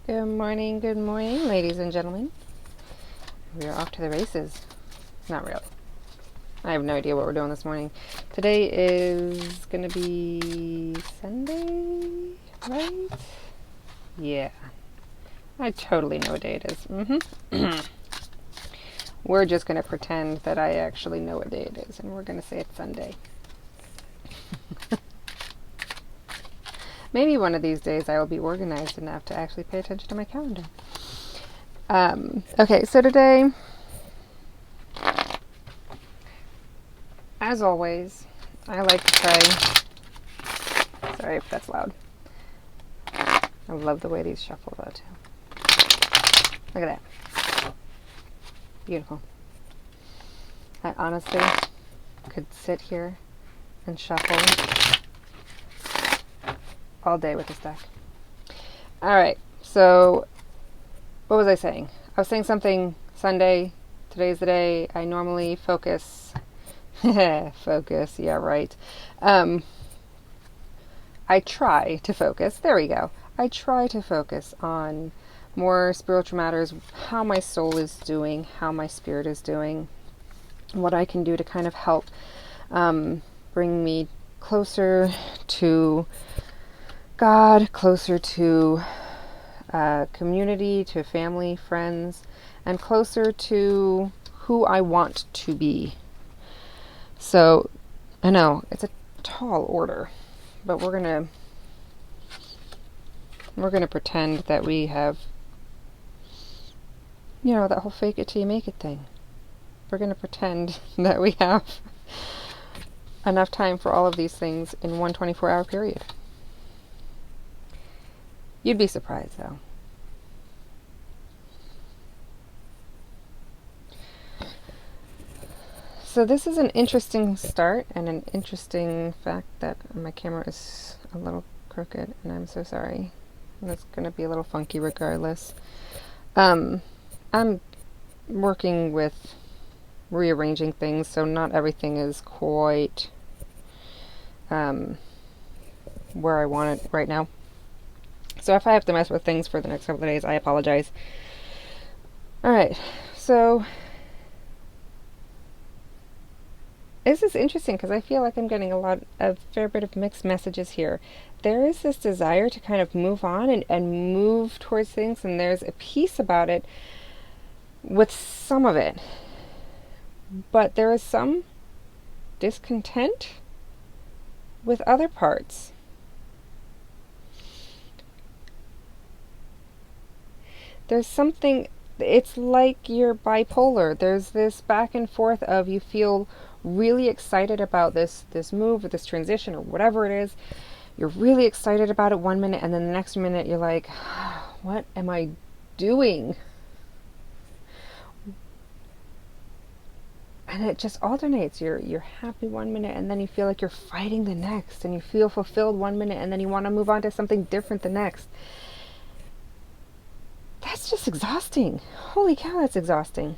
good morning, ladies and gentlemen. We are off to the races. Not really. I have no idea what we're doing this morning. Today is gonna be Sunday, right? Yeah, I totally know what day it is. We're just gonna pretend that I actually know what day it is, and we're gonna say it's Sunday. Maybe one of these days I will be organized enough to actually pay attention to my calendar. Okay, so today, as always, I like to try. Sorry if that's loud. I love the way these shuffle though too. Look at that. Beautiful. I honestly could sit here and shuffle all day with this deck. Alright, so what was I saying? I was saying something Sunday. Today's the day I normally focus. Focus, yeah, right. I try to focus. There we go. I try to focus on more spiritual matters, how my soul is doing, how my spirit is doing, what I can do to kind of help bring me closer to God, closer to community, to family, friends, and closer to who I want to be. So, I know, it's a tall order, but we're gonna pretend that we have, that whole fake it till you make it thing. We're gonna pretend that we have enough time for all of these things in one 24-hour period. You'd be surprised, though. So this is an interesting start and an interesting fact that my camera is a little crooked, and I'm so sorry. It's going to be a little funky regardless. I'm working with rearranging things, so not everything is quite where I want it right now. So if I have to mess with things for the next couple of days, I apologize. Alright, so this is interesting because I feel like I'm getting a fair bit of mixed messages here. There is this desire to kind of move on and move towards things, and there's a peace about it with some of it. But there is some discontent with other parts. There's something, it's like you're bipolar. There's this back and forth of you feel really excited about this move or this transition or whatever it is. You're really excited about it one minute, and then the next minute you're like, what am I doing? And it just alternates. You're happy one minute, and then you feel like you're fighting the next, and you feel fulfilled one minute, and then you want to move on to something different the next. That's just exhausting. Holy cow, that's exhausting.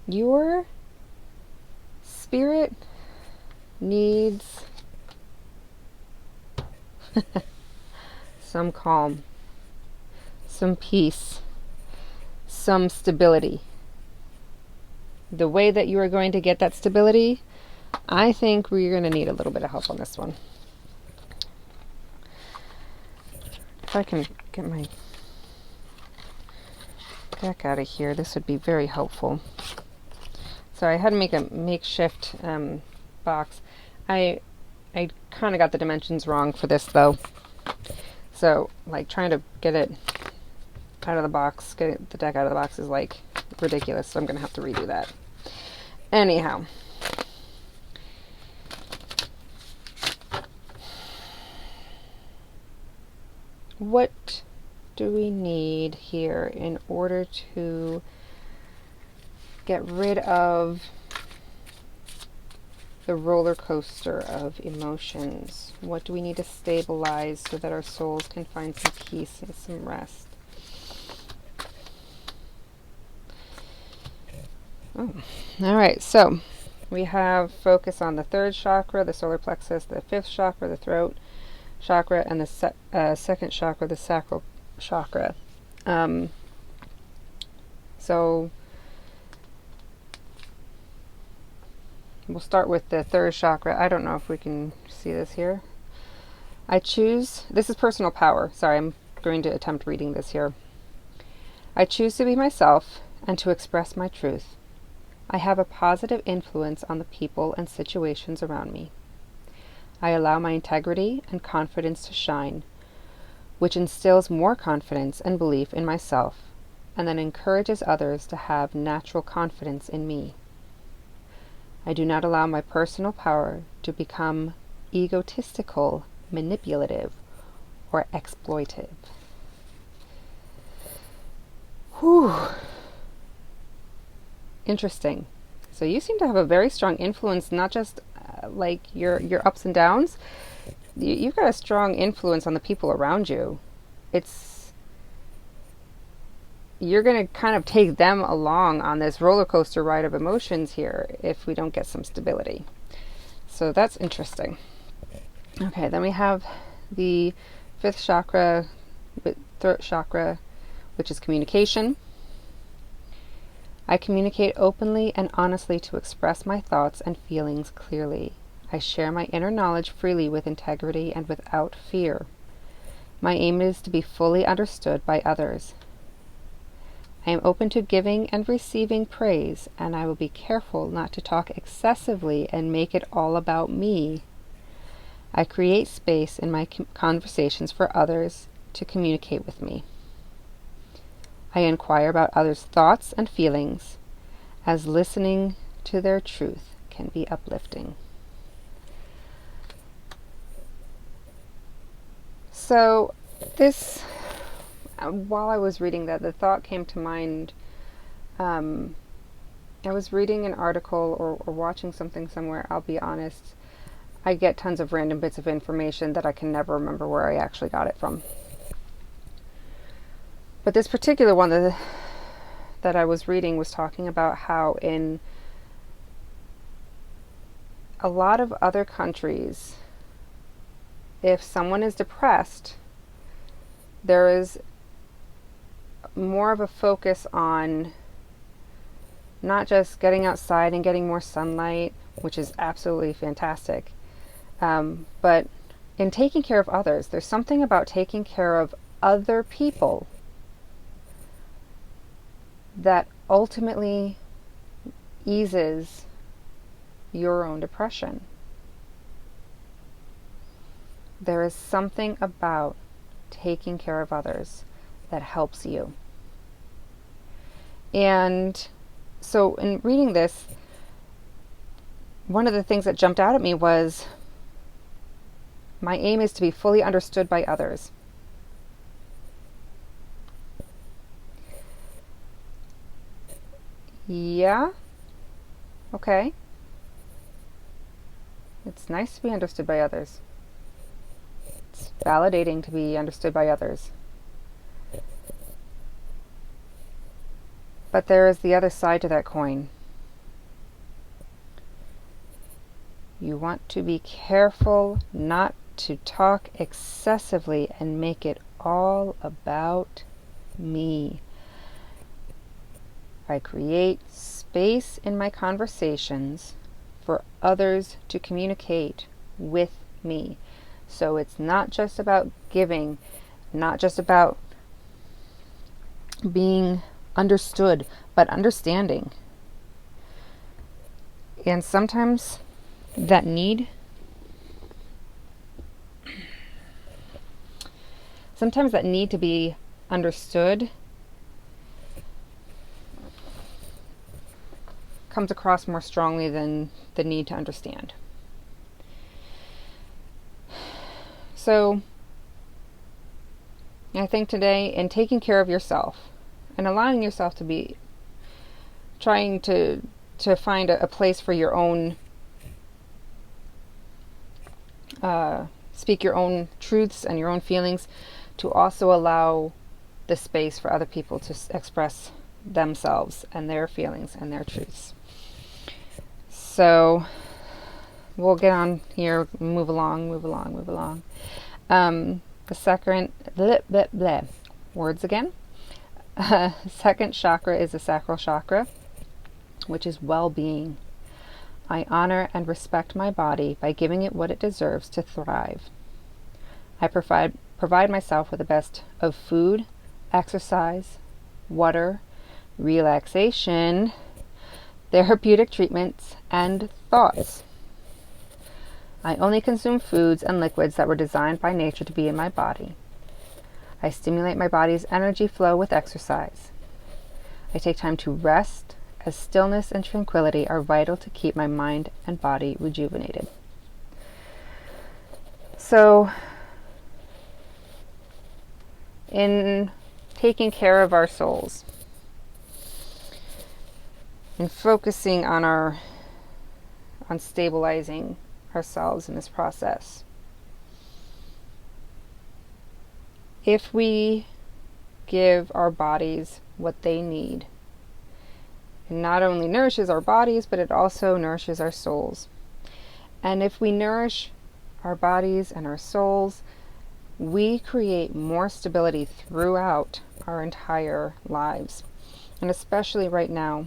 Your spirit needs some calm, some peace, some stability. The way that you are going to get that stability, I think we're going to need a little bit of help on this one. If I can get my deck out of here, this would be very helpful. So I had to make a makeshift box. I kind of got the dimensions wrong for this though. So like trying to get it out of the box, get the deck out of the box is like ridiculous. So I'm going to have to redo that. Anyhow. What do we need here in order to get rid of the roller coaster of emotions? What do we need to stabilize so that our souls can find some peace and some rest? Oh. Alright, so we have focus on the third chakra, the solar plexus, the fifth chakra, the throat, chakra, and the second chakra, the sacral chakra. So we'll start with the third chakra. I don't know if we can see this here. I choose, this is personal power. Sorry, I'm going to attempt reading this here. I choose to be myself and to express my truth. I have a positive influence on the people and situations around me. I allow my integrity and confidence to shine, which instills more confidence and belief in myself, and then encourages others to have natural confidence in me. I do not allow my personal power to become egotistical, manipulative, or exploitive. Whew. Interesting. So you seem to have a very strong influence, not just like your ups and downs. You've got a strong influence on the people around you. You're going to kind of take them along on this roller coaster ride of emotions here if we don't get some stability. So that's interesting. Okay, then we have the fifth chakra, throat chakra, which is communication. I communicate openly and honestly to express my thoughts and feelings clearly. I share my inner knowledge freely with integrity and without fear. My aim is to be fully understood by others. I am open to giving and receiving praise, and I will be careful not to talk excessively and make it all about me. I create space in my conversations for others to communicate with me. I inquire about others' thoughts and feelings, as listening to their truth can be uplifting. So this, while I was reading that, the thought came to mind. I was reading an article or watching something somewhere. I'll be honest, I get tons of random bits of information that I can never remember where I actually got it from. But this particular one that I was reading was talking about how in a lot of other countries, if someone is depressed, there is more of a focus on not just getting outside and getting more sunlight, which is absolutely fantastic, but in taking care of others. There's something about taking care of other people that ultimately eases your own depression. There is something about taking care of others that helps you. And so in reading this, one of the things that jumped out at me was, my aim is to be fully understood by others. Yeah, okay. It's nice to be understood by others. It's validating to be understood by others. But there is the other side to that coin. You want to be careful not to talk excessively and make it all about me. I create space in my conversations for others to communicate with me. So it's not just about giving, not just about being understood, but understanding. And sometimes that need to be understood comes across more strongly than the need to understand. So I think today, in taking care of yourself and allowing yourself to be trying to find a place for your own speak your own truths and your own feelings, to also allow the space for other people to express themselves and their feelings and their truths. So we'll get on here, move along. The second, words again. Second chakra is the sacral chakra, which is well-being. I honor and respect my body by giving it what it deserves to thrive. I provide myself with the best of food, exercise, water, relaxation, therapeutic treatments, and thoughts. I only consume foods and liquids that were designed by nature to be in my body. I stimulate my body's energy flow with exercise. I take time to rest, as stillness and tranquility are vital to keep my mind and body rejuvenated. So, in taking care of our souls, and focusing on stabilizing ourselves in this process, if we give our bodies what they need, it not only nourishes our bodies, but it also nourishes our souls. And if we nourish our bodies and our souls, we create more stability throughout our entire lives. And especially right now,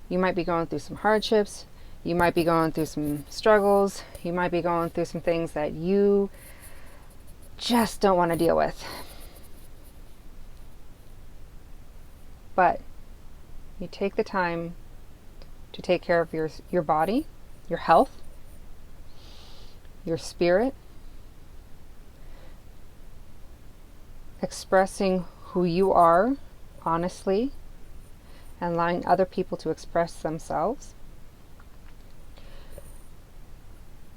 you might be going through some hardships, you might be going through some struggles, you might be going through some things that you just don't want to deal with. But you take the time to take care of your body, your health, your spirit, expressing who you are honestly, and allowing other people to express themselves.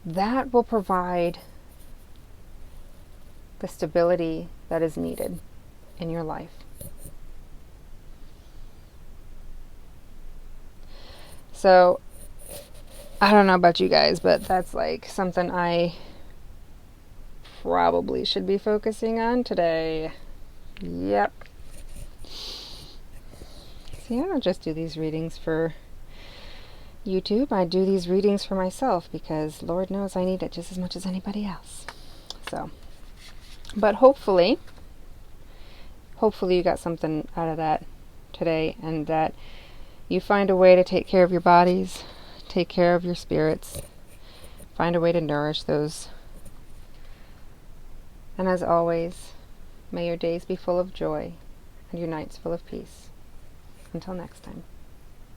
That will provide the stability that is needed in your life. So, I don't know about you guys, but that's like something I probably should be focusing on today. Yep. See, I don't just do these readings for YouTube. I do these readings for myself because Lord knows I need it just as much as anybody else. So, but hopefully you got something out of that today, and that you find a way to take care of your bodies, take care of your spirits, find a way to nourish those. And as always, may your days be full of joy and your nights full of peace. Until next time.